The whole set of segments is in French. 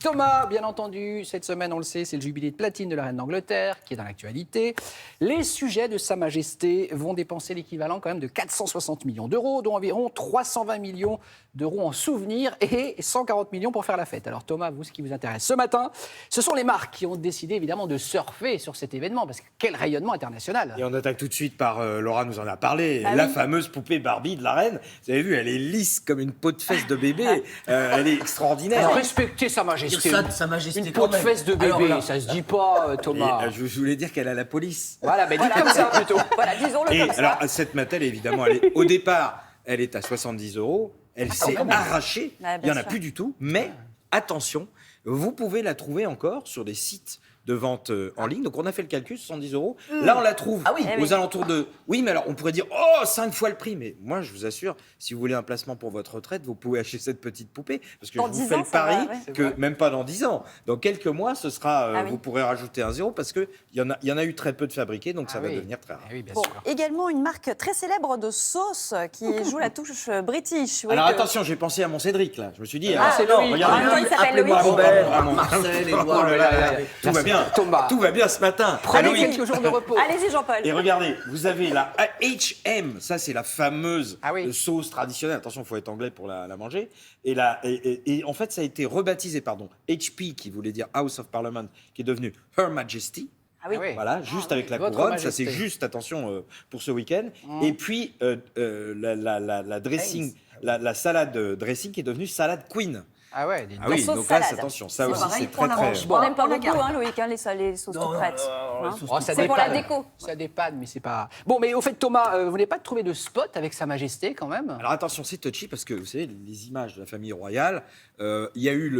Thomas, bien entendu, cette semaine, on le sait, c'est le jubilé de platine de la reine d'Angleterre qui est dans l'actualité. Les sujets de Sa Majesté vont dépenser l'équivalent quand même de 460 millions d'euros, dont environ 320 millions d'euros en souvenirs et 140 millions pour faire la fête. Alors Thomas, vous, ce qui vous intéresse ce matin, ce sont les marques qui ont décidé évidemment de surfer sur cet événement, parce que quel rayonnement international. Et on attaque tout de suite par, Laura nous en a parlé, la fameuse poupée Barbie de la reine. Vous avez vu, elle est lisse comme une peau de fesse de bébé, elle est extraordinaire. Alors, respectez Sa Majesté. Sa Majesté Une peau de fesse de bébé, alors, ça se dit pas, Thomas. Et, je voulais dire qu'elle a la police. Voilà, mais dites comme ça plutôt. Voilà, disons-le Et comme ça. alors, cette Mattel, évidemment, au départ, elle est à 70 €. Elle s'est arrachée. Ah, Il n'y en a bien sûr. plus du tout. Mais attention, vous pouvez la trouver encore sur des sites de vente en ligne. Donc, on a fait le calcul, 70 €. Là, on la trouve Ah oui. aux alentours de... Oui, mais alors, on pourrait dire, oh, 5 fois le prix. Mais moi, je vous assure, si vous voulez un placement pour votre retraite, vous pouvez acheter cette petite poupée. Parce que Dans je vous 10 fais ans, le ça pari va, ouais. que, même pas dans 10 ans, dans quelques mois, ce sera, Ah oui. vous pourrez rajouter un zéro parce qu'il y en a eu très peu de fabriqués, donc ça Ah va oui. devenir très rare. Eh oui, bien Bon, sûr. également une marque très célèbre de sauce qui joue la touche british. Oui, Alors que- attention, j'ai pensé à mon Cédric là. Je me suis dit, Ah, c'est non, Loïc. en même temps, il s'appelle Appelez-moi Loïc. Robert, Vraiment. Marcel, Oh Edouard. là là, tout va bien. Thomas. Tout va bien ce matin. Prenez Loïc. quelques jours de repos. Allez-y, Jean-Paul. Et regardez, vous avez la H&M, ça c'est la fameuse Ah oui. sauce traditionnelle. Attention, il faut être anglais pour la manger. Et en fait, ça a été rebaptisé, HP, qui voulait dire House of Parliament, qui est devenu Her Majesty. Ah oui. Ah oui. Voilà, juste avec la Votre couronne. Majesté. Ça, c'est juste, attention, pour ce week-end. Et puis, la dressing, la salade dressing qui est devenue salade queen. Ah ouais, dis donc. Ah oui, sauce donc là, salade. attention, ça C'est aussi, pareil c'est pour très, la très... manche. On n'aime pas On la beaucoup, garde. Loïc, les sauces Non, toutes prêtes. Hein. Oh, ça C'est pour la dépanne. déco. Ça dépanne, mais c'est pas... Bon, mais au fait, Thomas, vous n'avez pas trouvé de spot avec Sa Majesté, quand même? Alors attention, c'est touchy parce que vous savez, les images de la famille royale, il y a eu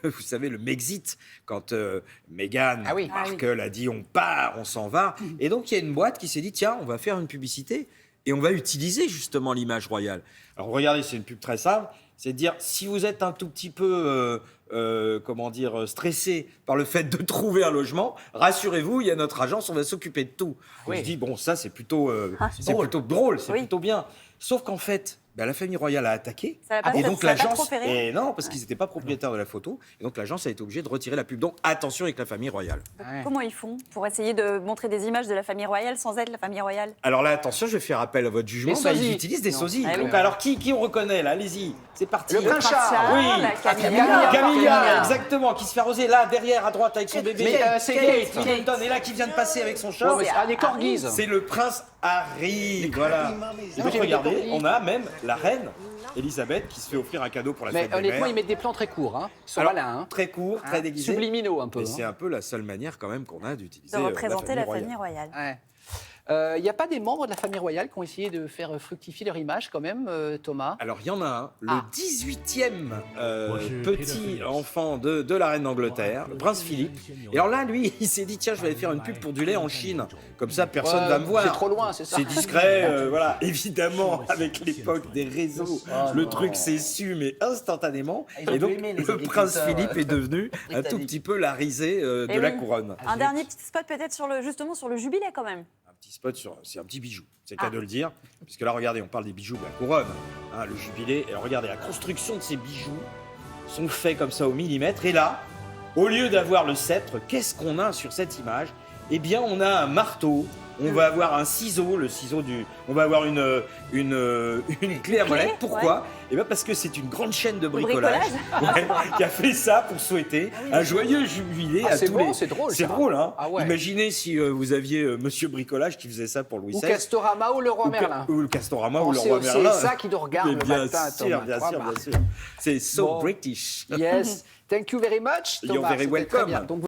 vous savez, le Mexit quand Meghan Ah oui. Markle a dit on part, on s'en va. Et donc il y a une boîte qui s'est dit tiens, on va faire une publicité et on va utiliser justement l'image royale. Alors regardez, c'est une pub très simple, c'est de dire si vous êtes un tout petit peu comment dire, stressé par le fait de trouver un logement, rassurez-vous, il y a notre agence, on va s'occuper de tout. Oui. Je dis bon, ça c'est plutôt drôle. drôle, c'est Oui. plutôt bien. Sauf qu'en fait, la famille royale a attaqué. Ça va pas Et trop- donc ça va pas trop l'agence, fait rire et non, parce qu'ils n'étaient pas propriétaires de la photo, et donc l'agence a été obligée de retirer la pub. Donc attention avec la famille royale. Ouais. Comment ils font pour essayer de montrer des images de la famille royale sans être la famille royale? Alors là, attention, je vais faire appel à votre jugement. Les sosies. Ils utilisent des Non. sosies. Ah oui. Donc alors qui on reconnaît là? Allez-y, c'est parti. Le prince Charles. Oui. la Camilla. Camilla, exactement, qui se fait arroser là, derrière, à droite, avec son bébé. Mais, c'est Kate. Middleton est là, qui vient de passer avec son chat. Oh, mais c'est un des corgis. C'est le prince Harry, voilà. Et donc j'ai regardez, des corgis. on a même la reine Elisabeth qui se fait offrir un cadeau pour la Mais fête des honnêtement, mères. ils mettent des plans très courts. Hein. Ils sont Alors, malins. Hein. très court, très déguisé. Subliminaux un peu. Et c'est hein. un peu la seule manière quand même qu'on a d'utiliser De représenter la royale. famille royale. Ouais. Il n'y a pas des membres de la famille royale qui ont essayé de faire fructifier leur image quand même, Thomas? Alors, il y en a un, le Ah. 18e petit enfant de la reine d'Angleterre, le prince Philippe. Et alors là, lui, il s'est dit, tiens, je vais aller faire une pub pour du lait en Chine. Comme ça, personne Ouais, va me voir. c'est trop loin, c'est ça. C'est discret, voilà. Évidemment, avec l'époque des réseaux, le truc s'est su, mais instantanément. Ils ont Et donc, tout aimé, les le prince agriculteurs, Philippe est devenu un tout britanniques. petit peu la risée de Eh la oui. couronne. Un dernier petit spot peut-être justement sur le jubilé quand même. Un petit spot c'est un petit bijou, c'est le cas de le dire, puisque là regardez, on parle des bijoux de la couronne, hein, le jubilé, et alors, regardez, la construction de ces bijoux sont faits comme ça au millimètre, et là, au lieu d'avoir le sceptre, qu'est-ce qu'on a sur cette image? Eh bien, on a un marteau, on va avoir un ciseau, on va avoir une clé à molette. Pourquoi? Eh bien parce que c'est une grande chaîne de bricolage, ouais, qui a fait ça pour souhaiter un joyeux jubilé Ah, à c'est tous bon, les... c'est drôle, C'est ça. drôle, hein. Ah ouais. Imaginez si vous aviez Monsieur Bricolage qui faisait ça pour Louis Ou XVI. Castorama ou le roi Merlin. Ou le Castorama Oh, ou le roi c'est Merlin. ça qui nous regarde Mais le bien matin, sûr, Thomas. bien sûr, Crois-moi. bien sûr. C'est so Bon. British. Yes. Thank you very much, You're Thomas. very C'était très welcome. bien. Donc,